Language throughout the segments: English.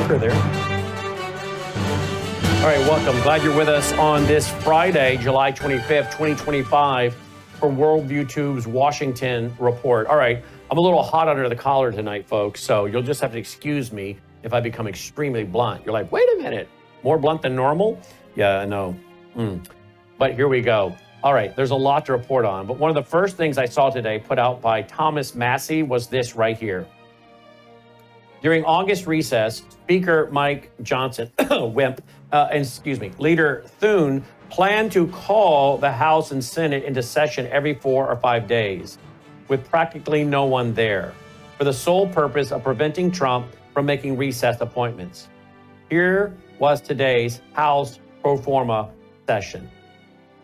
Walker there. All right, welcome. Glad you're with us on this Friday, July 25th, 2025, for Worldview Tube's Washington Report. All right, I'm a little hot under the collar tonight, folks, so you'll just have to excuse me if I become extremely blunt. You're like, wait a minute, more blunt than normal? Yeah, I know. But here we go. All right, there's a lot to report on, but one of the first things I saw today put out by Thomas Massie was this right here. During August recess, Speaker Mike Johnson, Leader Thune planned to call the House and Senate into session every 4 or 5 days, with practically no one there, for the sole purpose of preventing Trump from making recess appointments. Here was today's House pro forma session.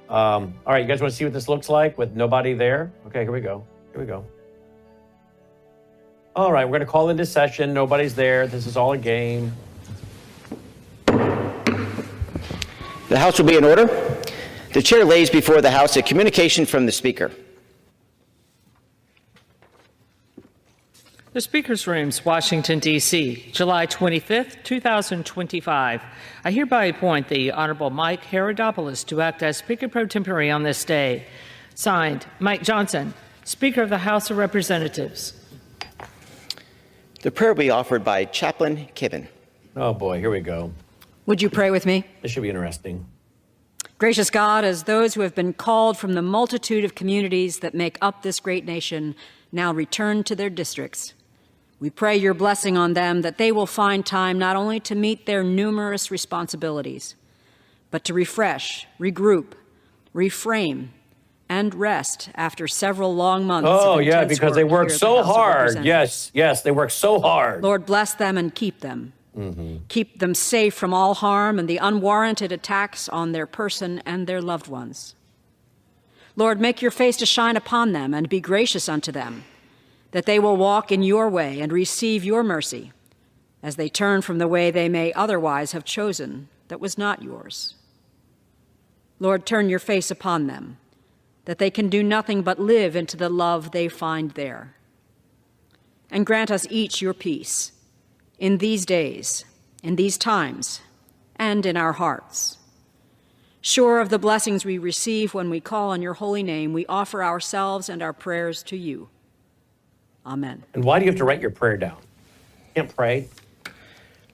All right, you guys want to see what this looks like with nobody there? Okay, here we go. All right, we're going to call into session. Nobody's there. This is all a game. The House will be in order. The chair lays before the House a communication from the Speaker. The Speaker's Rooms, Washington, D.C., July 25th, 2025. I hereby appoint the Honorable Mike Herodopoulos to act as Speaker pro tempore on this day. Signed, Mike Johnson, Speaker of the House of Representatives. The prayer will be offered by Chaplain Kibben. Oh, boy, here we go. Would you pray with me? This should be interesting. Gracious God, as those who have been called from the multitude of communities that make up this great nation now return to their districts, we pray your blessing on them, that they will find time not only to meet their numerous responsibilities, but to refresh, regroup, reframe, and rest after several long months of intense work because they work so hard. Yes, they work so hard. Lord, bless them and keep them. Keep them safe from all harm and the unwarranted attacks on their person and their loved ones. Lord, make your face to shine upon them and be gracious unto them, that they will walk in your way and receive your mercy as they turn from the way they may otherwise have chosen that was not yours. Lord, turn your face upon them, that they can do nothing but live into the love they find there. And grant us each your peace in these days, in these times, and in our hearts. Sure of the blessings we receive when we call on your holy name, we offer ourselves and our prayers to you. Amen. And why do you have to write your prayer down? You can't pray.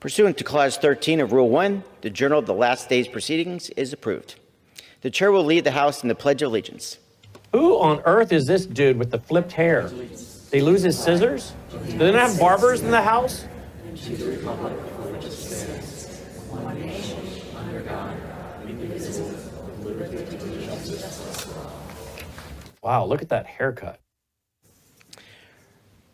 Pursuant to Clause 13 of Rule 1, the Journal of the Last Day's Proceedings is approved. The chair will lead the House in the Pledge of Allegiance. Who on earth is this dude with the flipped hair? Did he lose his scissors? Do they not have barbers in the house? To the republic for which it stands, one nation, under God, indivisible, with liberty and justice for all. Wow, look at that haircut.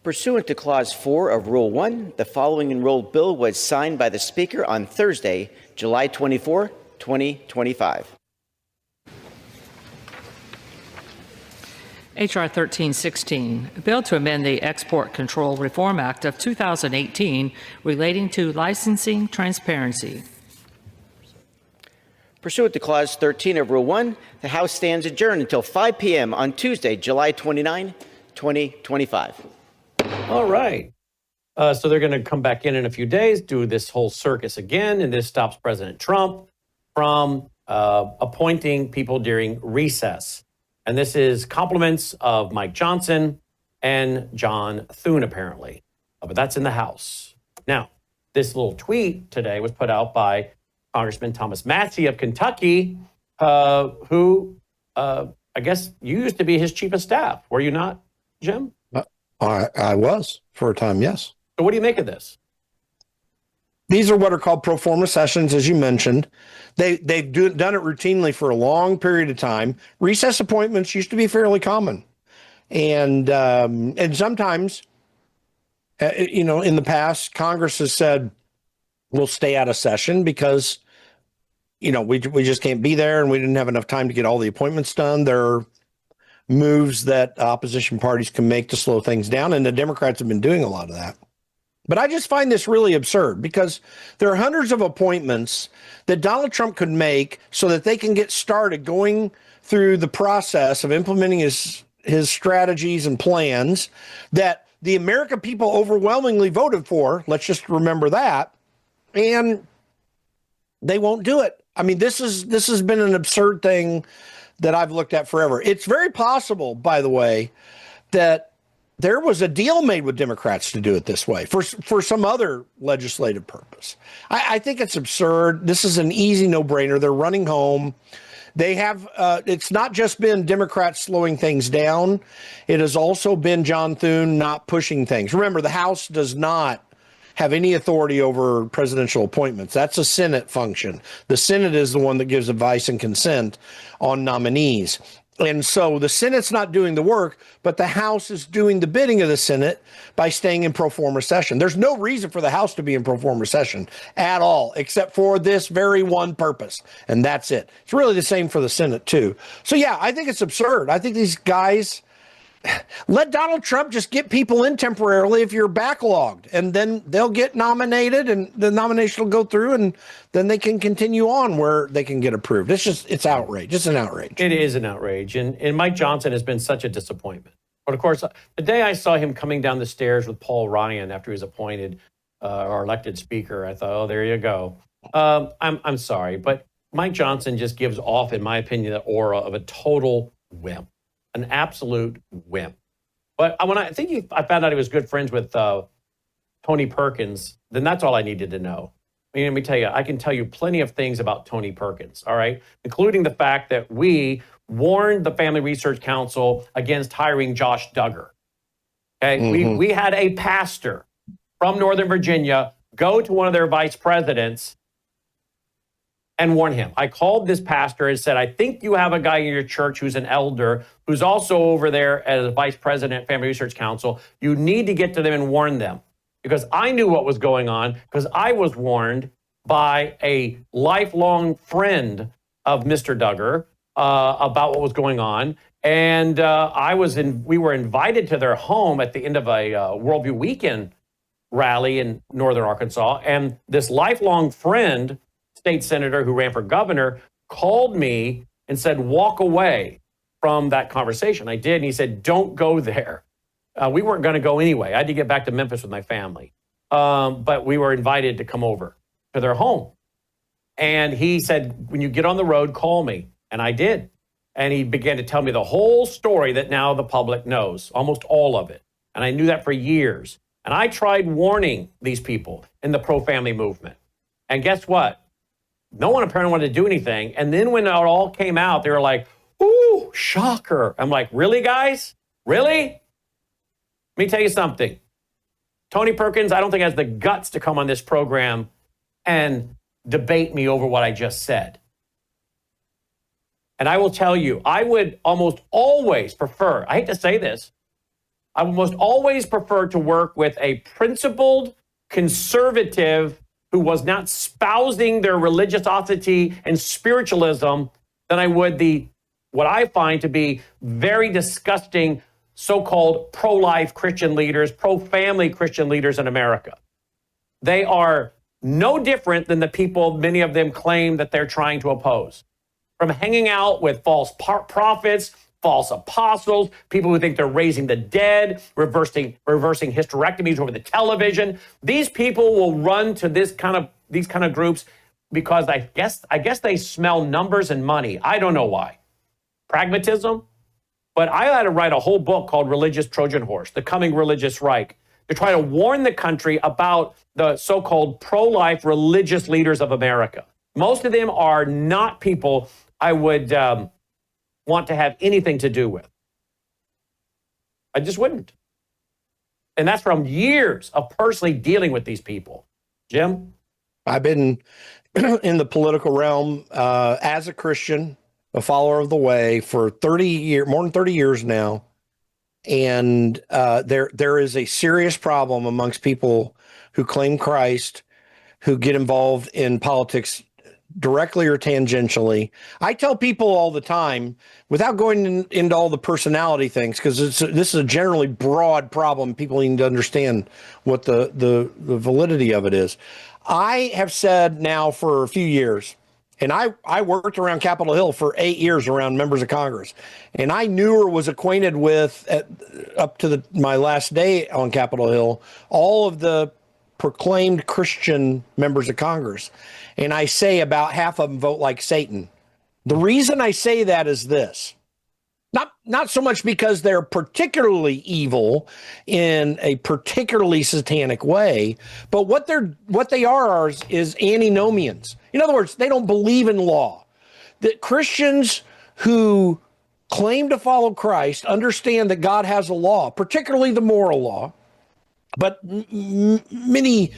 Pursuant to Clause 4 of Rule 1, the following enrolled bill was signed by the Speaker on Thursday, July 24, 2025. H.R. 1316, a bill to amend the Export Control Reform Act of 2018 relating to licensing transparency. Pursuant to Clause 13 of Rule 1, the House stands adjourned until 5 p.m. on Tuesday, July 29, 2025. All right. So they're going to come back in a few days, do this whole circus again, and this stops President Trump from appointing people during recess. And this is compliments of Mike Johnson and John Thune, apparently. But that's in the House. Now, this little tweet today was put out by Congressman Thomas Massie of Kentucky, who I guess you used to be his chief of staff. Were you not, Jim? I was for a time, yes. So what do you make of this? These are what are called pro forma sessions, as you mentioned. They've done it routinely for a long period of time. Recess appointments used to be fairly common. And sometimes, in the past, Congress has said, we'll stay out of session because, we just can't be there and we didn't have enough time to get all the appointments done. There are moves that opposition parties can make to slow things down, and the Democrats have been doing a lot of that. But I just find this really absurd because there are hundreds of appointments that Donald Trump could make so that they can get started going through the process of implementing his strategies and plans that the American people overwhelmingly voted for. Let's just remember that. and they won't do it. I mean, this has been an absurd thing that I've looked at forever. It's very possible, by the way, that there was a deal made with Democrats to do it this way for some other legislative purpose. I think it's absurd. This is an easy no-brainer. They're running home. They have, it's not just been Democrats slowing things down. It has also been John Thune not pushing things. Remember, the House does not have any authority over presidential appointments. That's a Senate function. The Senate is the one that gives advice and consent on nominees. And so the Senate's not doing the work, but the House is doing the bidding of the Senate by staying in pro forma session. There's no reason for the House to be in pro forma session at all, except for this very one purpose. And that's it. It's really the same for the Senate, too. So, yeah, I think it's absurd. I think these guys... Let Donald Trump just get people in temporarily if you're backlogged, and then they'll get nominated and the nomination will go through, and then they can continue on where they can get approved. It's outrage. It's an outrage. It is an outrage. And Mike Johnson has been such a disappointment. But of course, the day I saw him coming down the stairs with Paul Ryan after he was appointed or elected speaker, I thought, oh, there you go. I'm sorry, but Mike Johnson just gives off, in my opinion, the aura of a total wimp. An absolute wimp. But when I found out he was good friends with Tony Perkins, then that's all I needed to know. I mean, let me tell you, I can tell you plenty of things about Tony Perkins, all right? Including the fact that we warned the Family Research Council against hiring Josh Duggar. Okay, we had a pastor from Northern Virginia go to one of their vice presidents and warn him. I called this pastor and said, I think you have a guy in your church who's an elder, who's also over there as a vice president, Family Research Council. You need to get to them and warn them. Because I knew what was going on, because I was warned by a lifelong friend of Mr. Duggar about what was going on. And we were invited to their home at the end of a Worldview Weekend rally in northern Arkansas. And this lifelong friend, state senator who ran for governor, called me and said, walk away from that conversation. I did. And he said, don't go there. We weren't going to go anyway. I had to get back to Memphis with my family. But we were invited to come over to their home. And he said, when you get on the road, call me. And I did. And he began to tell me the whole story that now the public knows, almost all of it. And I knew that for years. And I tried warning these people in the pro-family movement. And guess what? No one apparently wanted to do anything. And then when it all came out, they were like, ooh, shocker. I'm like, really, guys? Really? Let me tell you something. Tony Perkins, I don't think has the guts to come on this program and debate me over what I just said. And I will tell you, I would almost always prefer, I hate to say this, I would most always prefer to work with a principled conservative who was not espousing their religiosity and spiritualism than I would what I find to be very disgusting so-called pro-life Christian leaders, pro-family Christian leaders in America. They are no different than the people many of them claim that they're trying to oppose. From hanging out with false prophets, false apostles, people who think they're raising the dead, reversing hysterectomies over the television. These people will run to these kind of groups because I guess they smell numbers and money. I don't know why. Pragmatism. But I had to write a whole book called Religious Trojan Horse, The Coming Religious Reich, to try to warn the country about the so-called pro-life religious leaders of America. Most of them are not people I would want to have anything to do with. I just wouldn't. And that's from years of personally dealing with these people. Jim? I've been in the political realm as a Christian, a follower of the way for more than 30 years now. And there is a serious problem amongst people who claim Christ, who get involved in politics directly or tangentially. I tell people all the time, without going into all the personality things, because this is a generally broad problem, people need to understand what the validity of it is. I have said now for a few years, and I worked around Capitol Hill for 8 years around members of Congress, and I knew or was acquainted with, up to my last day on Capitol Hill, all of the proclaimed Christian members of Congress, and I say about half of them vote like Satan. The reason I say that is this. Not so much because they're particularly evil in a particularly satanic way, but what they are is antinomians. In other words, they don't believe in law. That Christians who claim to follow Christ understand that God has a law, particularly the moral law, but many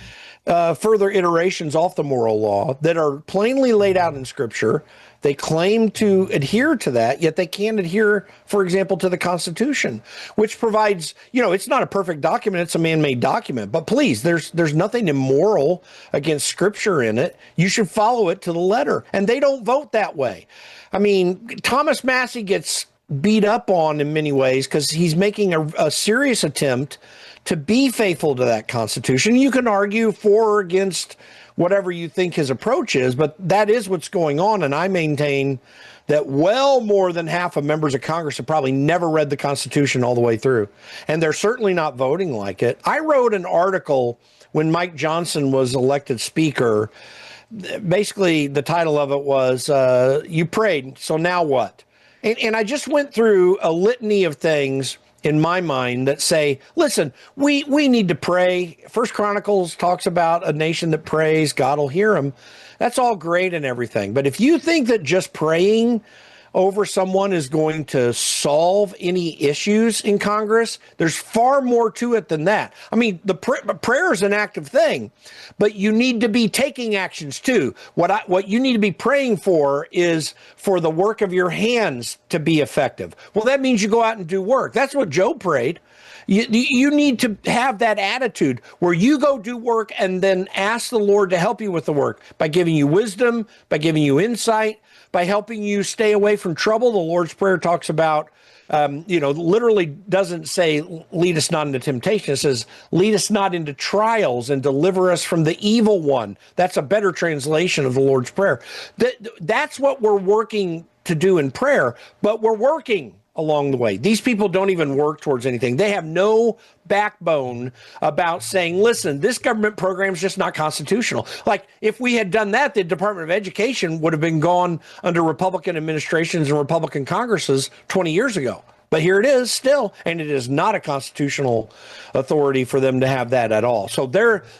further iterations off the moral law that are plainly laid out in Scripture. They claim to adhere to that, yet they can't adhere, for example, to the Constitution, which provides, it's not a perfect document, it's a man-made document. But please, there's nothing immoral against Scripture in it. You should follow it to the letter. And they don't vote that way. I mean, Thomas Massey gets beat up on in many ways because he's making a serious attempt to be faithful to that Constitution. You can argue for or against whatever you think his approach is, but that is what's going on. And I maintain that well more than half of members of Congress have probably never read the Constitution all the way through. And they're certainly not voting like it. I wrote an article when Mike Johnson was elected Speaker. Basically, the title of it was, You Prayed, So Now What? And I just went through a litany of things in my mind that say, listen, we need to pray. First Chronicles talks about a nation that prays, God will hear them. That's all great and everything. But if you think that just praying over someone is going to solve any issues in Congress, there's far more to it than that. I mean, the prayer is an active thing, but you need to be taking actions too. What you need to be praying for is for the work of your hands to be effective. Well, that means you go out and do work. That's what Job prayed. You need to have that attitude where you go do work and then ask the Lord to help you with the work by giving you wisdom, by giving you insight, by helping you stay away from trouble. The Lord's Prayer talks about, literally doesn't say, lead us not into temptation. It says, lead us not into trials and deliver us from the evil one. That's a better translation of the Lord's Prayer. That's what we're working to do in prayer, but we're working along the way. These people don't even work towards anything. They have no backbone about saying, listen, this government program is just not constitutional. Like, if we had done that, the Department of Education would have been gone under Republican administrations and Republican Congresses 20 years ago. But here it is still, and it is not a constitutional authority for them to have that at all. So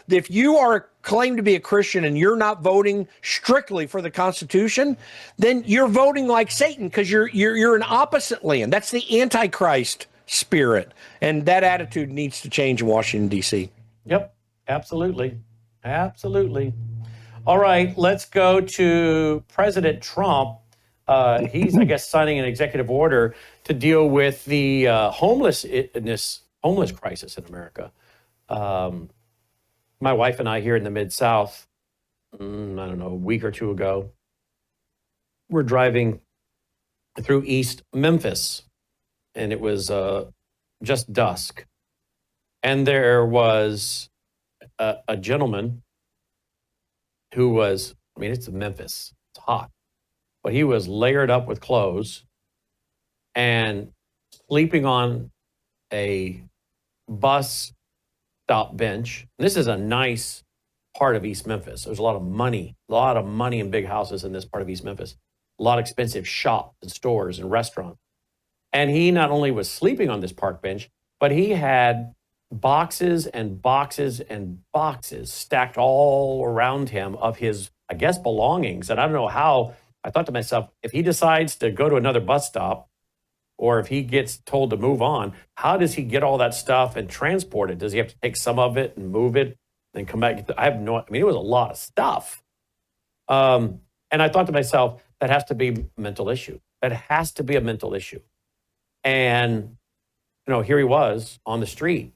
if you are claimed to be a Christian and you're not voting strictly for the Constitution, then you're voting like Satan because you're an opposite land. That's the Antichrist spirit, and that attitude needs to change in Washington, D.C. Yep, absolutely. Absolutely. All right, let's go to President Trump. He's, I guess, signing an executive order to deal with the homeless crisis in America. My wife and I here in the Mid-South, I don't know, a week or two ago, we're driving through East Memphis, and it was just dusk. And there was a gentleman who was, it's Memphis, it's hot, but he was layered up with clothes and sleeping on a bus stop bench. And this is a nice part of East Memphis. There's a lot of money in big houses in this part of East Memphis, a lot of expensive shops and stores and restaurants. And he not only was sleeping on this park bench, but he had boxes and boxes and boxes stacked all around him of his, I guess, belongings. And I don't know how. I thought to myself, if he decides to go to another bus stop, or if he gets told to move on, how does he get all that stuff and transport it? Does he have to take some of it and move it and come back? I have no, it was a lot of stuff. And I thought to myself, that has to be a mental issue. That has to be a mental issue. And, here he was on the street.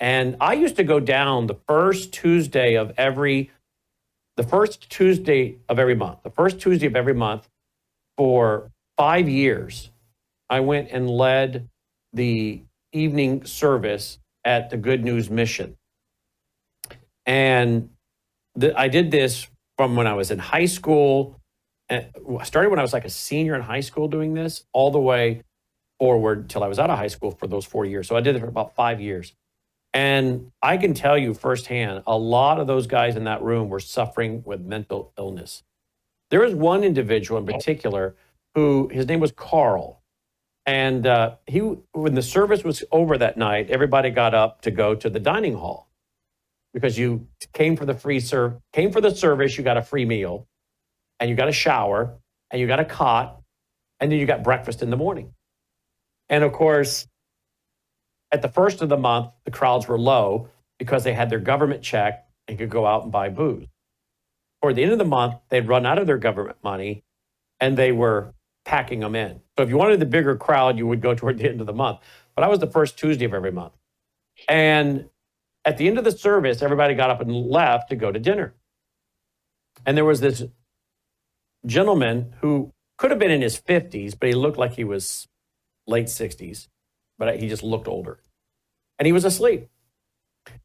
And I used to go down the first Tuesday of every month for 5 years. I went and led the evening service at the Good News Mission. And I did this from when I was in high school. I started when I was like a senior in high school doing this, all the way forward till I was out of high school for those 4 years. So I did it for about 5 years. And I can tell you firsthand, a lot of those guys in that room were suffering with mental illness. There was one individual in particular who, his name was Carl. And when the service was over that night, everybody got up to go to the dining hall because you came for the service, you got a free meal, and you got a shower, and you got a cot, and then you got breakfast in the morning. And of course, at the first of the month, the crowds were low because they had their government check and could go out and buy booze. Toward the end of the month, they'd run out of their government money, and they were packing them in. So if you wanted the bigger crowd, you would go toward the end of the month. But I was the first Tuesday of every month. And at the end of the service, everybody got up and left to go to dinner. And there was this gentleman who could have been in his 50s, but he looked like he was late 60s, but he just looked older. And he was asleep.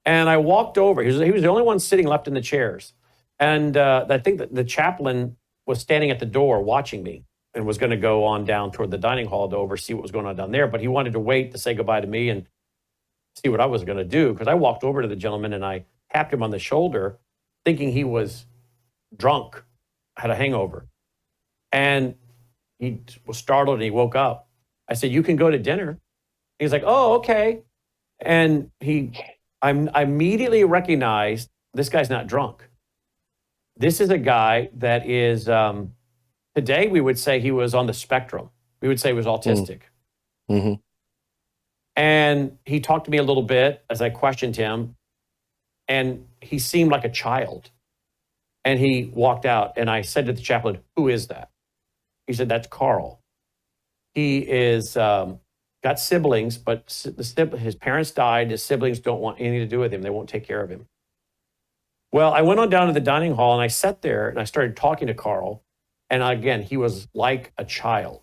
And I walked over. He was the only one sitting left in the chairs. And I think that the chaplain was standing at the door watching me and was going to go on down toward the dining hall to oversee what was going on down there. But he wanted to wait to say goodbye to me and see what I was going to do. Because I walked over to the gentleman and I tapped him on the shoulder thinking he was drunk, had a hangover. And he was startled and he woke up. I said, "You can go to dinner." He's like, "Oh, okay." And I immediately recognized this guy's not drunk. This is a guy that is, today we would say he was on the spectrum. We would say he was autistic. Mm-hmm. And he talked to me a little bit as I questioned him, and he seemed like a child. And he walked out, and I said to the chaplain, "Who is that?" He said, "That's Carl. He is got siblings, but his parents died. His siblings don't want anything to do with him. They won't take care of him." Well, I went on down to the dining hall, and I sat there, and I started talking to Carl. And again, he was like a child.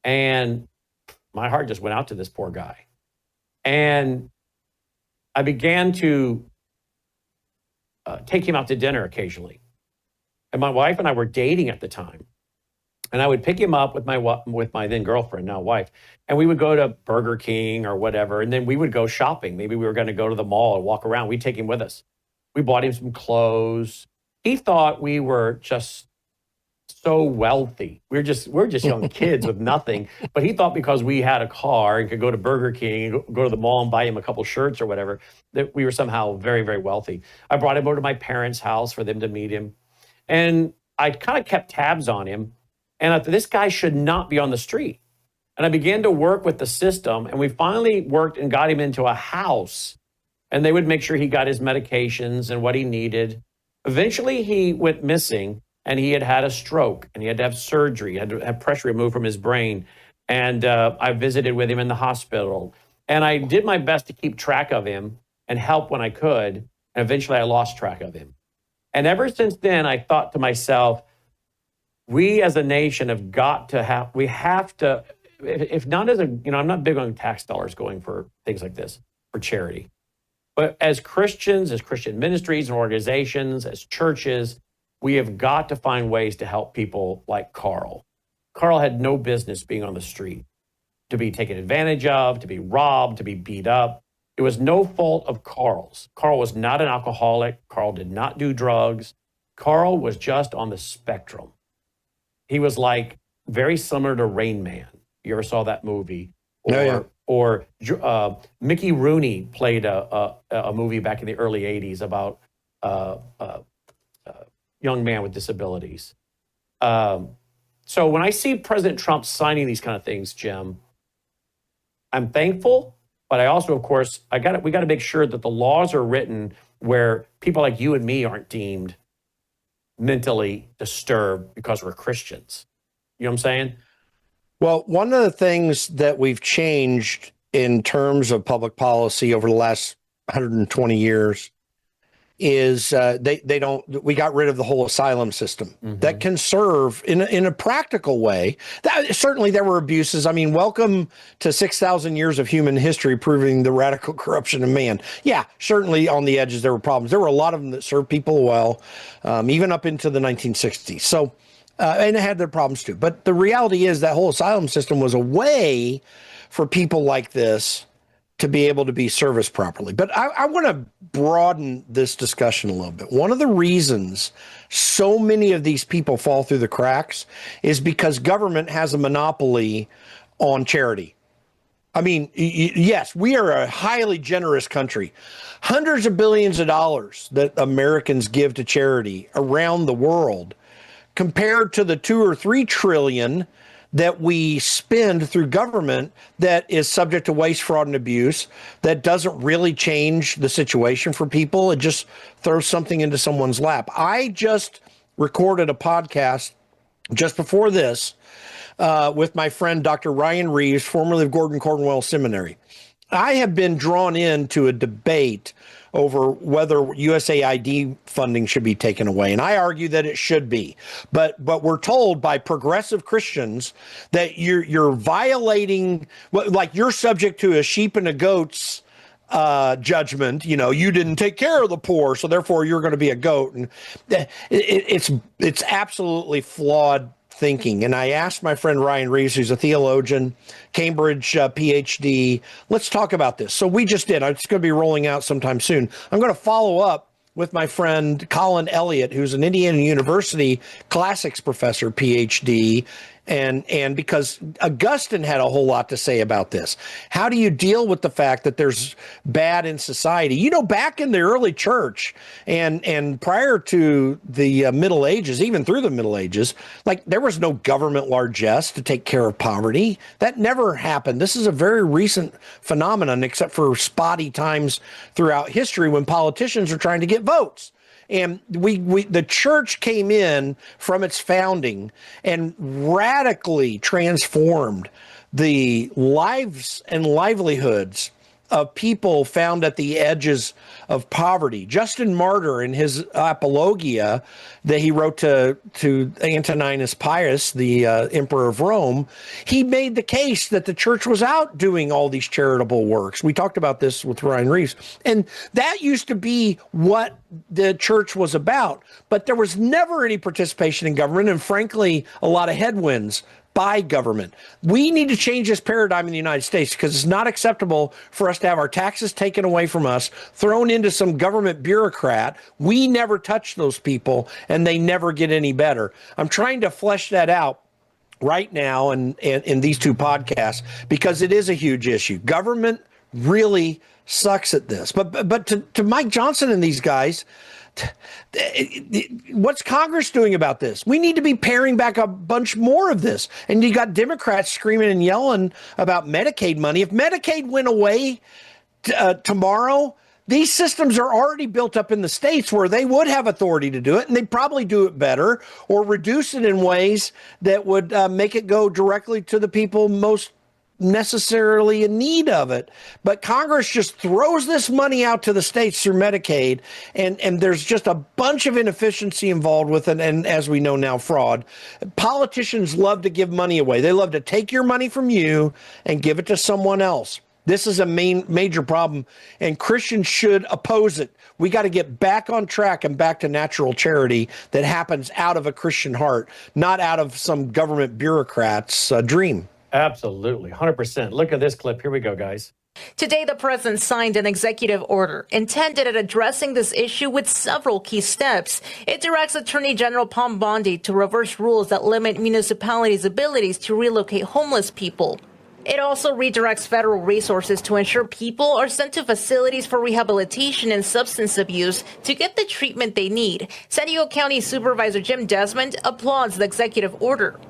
And my heart just went out to this poor guy. And I began to take him out to dinner occasionally. And my wife and I were dating at the time. And I would pick him up with my then girlfriend, now wife, and we would go to Burger King or whatever, and then we would go shopping. Maybe we were going to go to the mall and walk around. We'd take him with us. We bought him some clothes. He thought we were just so wealthy. We're just young kids with nothing. But he thought because we had a car and could go to Burger King, go to the mall and buy him a couple shirts or whatever, that we were somehow very, very wealthy. I brought him over to my parents' house for them to meet him. And I kind of kept tabs on him. And I thought, this guy should not be on the street. And I began to work with the system. And we finally worked and got him into a house. And they would make sure he got his medications and what he needed. Eventually, he went missing. And he had a stroke, and he had to have surgery, he had to have pressure removed from his brain. And I visited with him in the hospital. And I did my best to keep track of him and help when I could. And eventually I lost track of him. And ever since then, I thought to myself, we as a nation have to, if not as I'm not big on tax dollars going for things like this, for charity. But as Christians, as Christian ministries and organizations, as churches, we have got to find ways to help people like Carl. Carl had no business being on the street, to be taken advantage of, to be robbed, to be beat up. It was no fault of Carl's. Carl was not an alcoholic. Carl did not do drugs. Carl was just on the spectrum. He was like very similar to Rain Man. You ever saw that movie? Or Mickey Rooney played a movie back in the early 80s about young man with disabilities. So when I see President Trump signing these kind of things, Jim, I'm thankful, but I also, of course, we got to make sure that the laws are written where people like you and me aren't deemed mentally disturbed because we're Christians. You know what I'm saying? Well, one of the things that we've changed in terms of public policy over the last 120 years is we got rid of the whole asylum system that can serve in a practical way. That certainly there were abuses. I mean, welcome to 6,000 years of human history proving the radical corruption of man. Yeah, certainly on the edges there were problems. There were a lot of them that served people well, even up into the 1960s. So, and it had their problems too. But the reality is that whole asylum system was a way for people like this to be able to be serviced properly. But I want to broaden this discussion a little bit. One of the reasons so many of these people fall through the cracks is because government has a monopoly on charity. I mean, yes, we are a highly generous country. Hundreds of billions of dollars that Americans give to charity around the world compared to the 2 or 3 trillion that we spend through government that is subject to waste, fraud, and abuse, that doesn't really change the situation for people. It just throws something into someone's lap. I just recorded a podcast just before this with my friend, Dr. Ryan Reeves, formerly of Gordon Cornwell Seminary. I have been drawn into a debate over whether USAID funding should be taken away. And I argue that it should be. But we're told by progressive Christians that you're violating, like you're subject to a sheep and a goat's judgment. You know, you didn't take care of the poor, so therefore you're going to be a goat. And it's absolutely flawed thinking. And I asked my friend Ryan Reeves, who's a theologian, Cambridge PhD, let's talk about this. So we just did. It's going to be rolling out sometime soon. I'm going to follow up with my friend Colin Elliott, who's an Indiana University classics professor, PhD, and because Augustine had a whole lot to say about this. How do you deal with the fact that there's bad in society? You know, back in the early church and prior to the Middle Ages, even through the Middle Ages, like there was no government largesse to take care of poverty. That never happened. This is a very recent phenomenon, except for spotty times throughout history when politicians are trying to get votes. And the church came in from its founding and radically transformed the lives and livelihoods of people found at the edges of poverty. Justin Martyr, in his Apologia that he wrote to Antoninus Pius, the emperor of Rome, he made the case that the church was out doing all these charitable works. We talked about this with Ryan Reeves. And that used to be what the church was about. But there was never any participation in government, and frankly, a lot of headwinds by government. We need to change this paradigm in the United States because it's not acceptable for us to have our taxes taken away from us, thrown into some government bureaucrat. We never touch those people and they never get any better. I'm trying to flesh that out right now and in these 2 podcasts because it is a huge issue. Government really sucks at this. But to Mike Johnson and these guys, what's Congress doing about this? We need to be paring back a bunch more of this. And you got Democrats screaming and yelling about Medicaid money. If Medicaid went away tomorrow, these systems are already built up in the states where they would have authority to do it, and they'd probably do it better or reduce it in ways that would make it go directly to the people most necessarily in need of it. But Congress just throws this money out to the states through Medicaid, and there's just a bunch of inefficiency involved with it, and as we know now, fraud. Politicians love to give money away. They love to take your money from you and give it to someone else. This is a major problem, and Christians should oppose it. We got to get back on track and back to natural charity that happens out of a Christian heart, not out of some government bureaucrat's dream. Absolutely, 100%. Look at this clip. Here we go, guys. Today, the president signed an executive order intended at addressing this issue with several key steps. It directs Attorney General Pam Bondi to reverse rules that limit municipalities' abilities to relocate homeless people. It also redirects federal resources to ensure people are sent to facilities for rehabilitation and substance abuse to get the treatment they need. San Diego County Supervisor Jim Desmond applauds the executive order.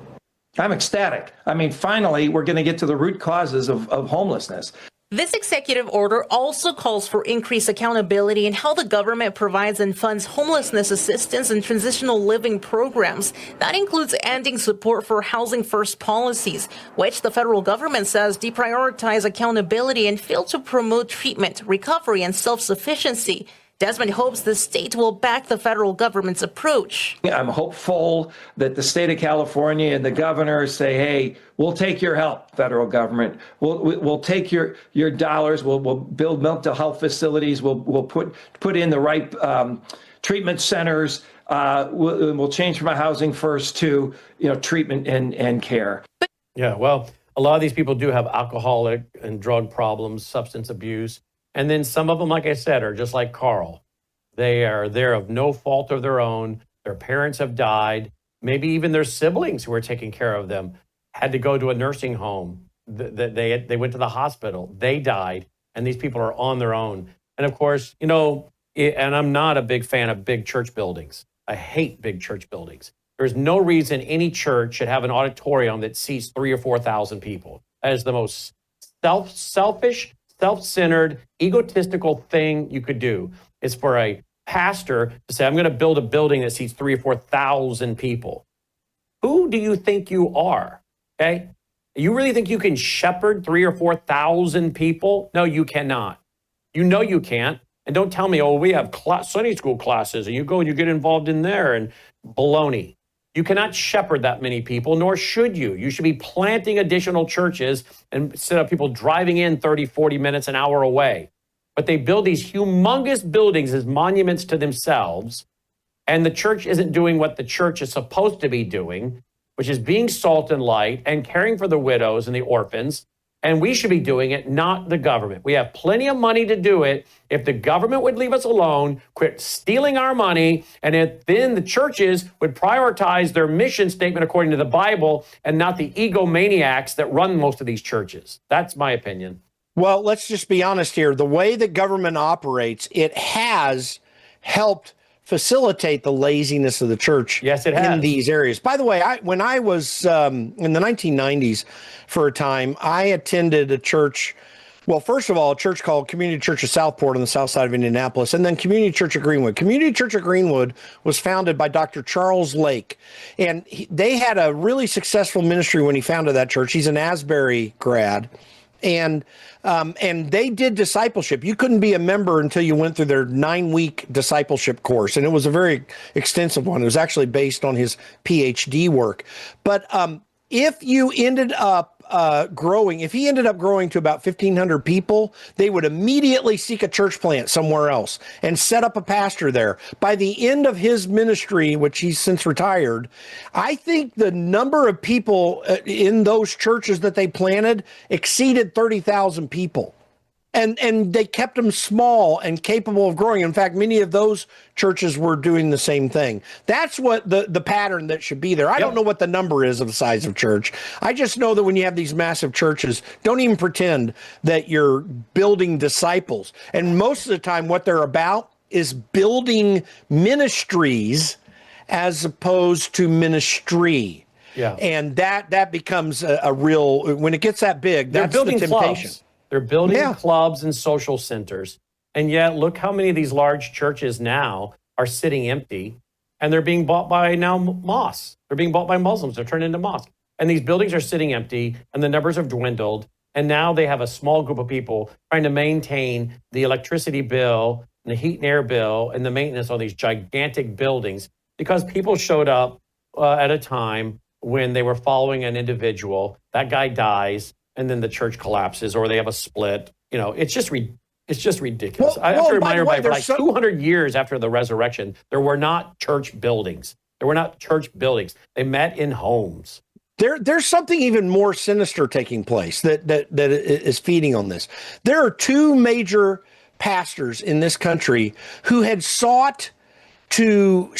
I'm ecstatic. I mean, finally, we're going to get to the root causes of homelessness. This executive order also calls for increased accountability in how the government provides and funds homelessness assistance and transitional living programs. That includes ending support for Housing First policies, which the federal government says deprioritize accountability and fail to promote treatment, recovery, and self-sufficiency. Desmond hopes the state will back the federal government's approach. I'm hopeful that the state of California and the governor say, hey, we'll take your help, federal government. We'll take your dollars. We'll build mental health facilities. We'll put in the right treatment centers. We'll change from a Housing First to treatment and care. Yeah, well, a lot of these people do have alcoholic and drug problems, substance abuse. And then some of them, like I said, are just like Carl. They are there of no fault of their own. Their parents have died. Maybe even their siblings who were taking care of them had to go to a nursing home. They went to the hospital. They died. And these people are on their own. And of course, and I'm not a big fan of big church buildings. I hate big church buildings. There's no reason any church should have an auditorium that seats 3,000 or 4,000 people. That is the most selfish, self-centered, egotistical thing you could do. Is for a pastor to say, I'm going to build a building that seats 3,000 or 4,000 people. Who do you think you are? Okay. You really think you can shepherd 3,000 or 4,000 people? No, you cannot. You know you can't. And don't tell me, we have Sunday school classes and you go and you get involved in there and baloney. You cannot shepherd that many people, nor should you. You should be planting additional churches instead of people driving in 30, 40 minutes, an hour away. But they build these humongous buildings as monuments to themselves, and the church isn't doing what the church is supposed to be doing, which is being salt and light and caring for the widows and the orphans. And we should be doing it, not the government. We have plenty of money to do it. If the government would leave us alone, quit stealing our money, and then the churches would prioritize their mission statement according to the Bible and not the egomaniacs that run most of these churches. That's my opinion. Well, let's just be honest here. The way that government operates, it has helped facilitate the laziness of the church. Yes, it has. In these areas. By the way, when I was in the 1990s for a time, I attended a church. Well, first of all, a church called Community Church of Southport on the south side of Indianapolis, and then Community Church of Greenwood. Community Church of Greenwood was founded by Dr. Charles Lake, and they had a really successful ministry when he founded that church. He's an Asbury grad. And they did discipleship. You couldn't be a member until you went through their 9-week discipleship course. And it was a very extensive one. It was actually based on his PhD work. But if you ended up if he ended up growing to about 1,500 people, they would immediately seek a church plant somewhere else and set up a pastor there. By the end of his ministry, which he's since retired, I think the number of people in those churches that they planted exceeded 30,000 people. And they kept them small and capable of growing. In fact, many of those churches were doing the same thing. That's what the pattern that should be there. I don't know what the number is of the size of church. I just know that when you have these massive churches, don't even pretend that you're building disciples. And most of the time, what they're about is building ministries as opposed to ministry. Yeah. And that becomes a real, when it gets that big, that's the temptation. Clubs. They're building clubs and social centers. And yet, look how many of these large churches now are sitting empty, and they're being bought by now mosques. They're being bought by Muslims. They're turned into mosques. And these buildings are sitting empty, and the numbers have dwindled. And now they have a small group of people trying to maintain the electricity bill, and the heat and air bill, and the maintenance on these gigantic buildings, because people showed up at a time when they were following an individual. That guy dies, and then the church collapses, or they have a split. It's just ridiculous. I have to remind everybody, for like 200 years after the resurrection, there were not church buildings. They met in homes. There's something even more sinister taking place that is feeding on this. There are two major pastors in this country who had sought to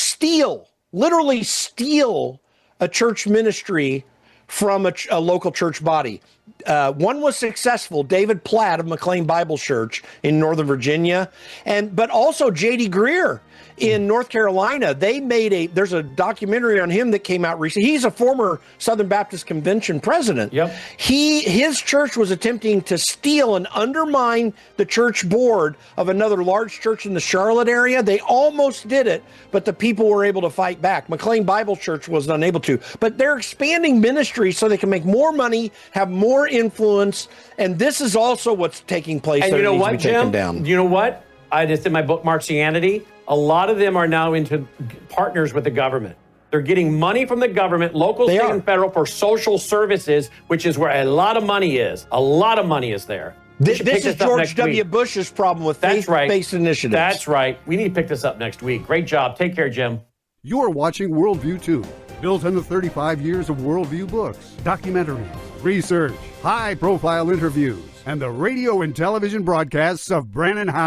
literally steal a church ministry from a local church body. One was successful, David Platt of McLean Bible Church in Northern Virginia, but also J.D. Greear in North Carolina. There's a documentary on him that came out recently. He's a former Southern Baptist Convention president. Yep. His church was attempting to steal and undermine the church board of another large church in the Charlotte area. They almost did it, but the people were able to fight back. McLean Bible Church was unable to. But they're expanding ministry so they can make more money, have more influence, and this is also what's taking place. And you know what, Jim? You know what? I just did my book, Marxianity. A lot of them are now into partners with the government. They're getting money from the government, local, state, and federal, for social services, which is where a lot of money is. A lot of money is there. This is George W. Bush's problem with faith-based initiatives. That's right. We need to pick this up next week. Great job. Take care, Jim. You're watching Worldview 2. built on the 35 years of worldview books, documentaries, research, high-profile interviews, and the radio and television broadcasts of Brannon Howse.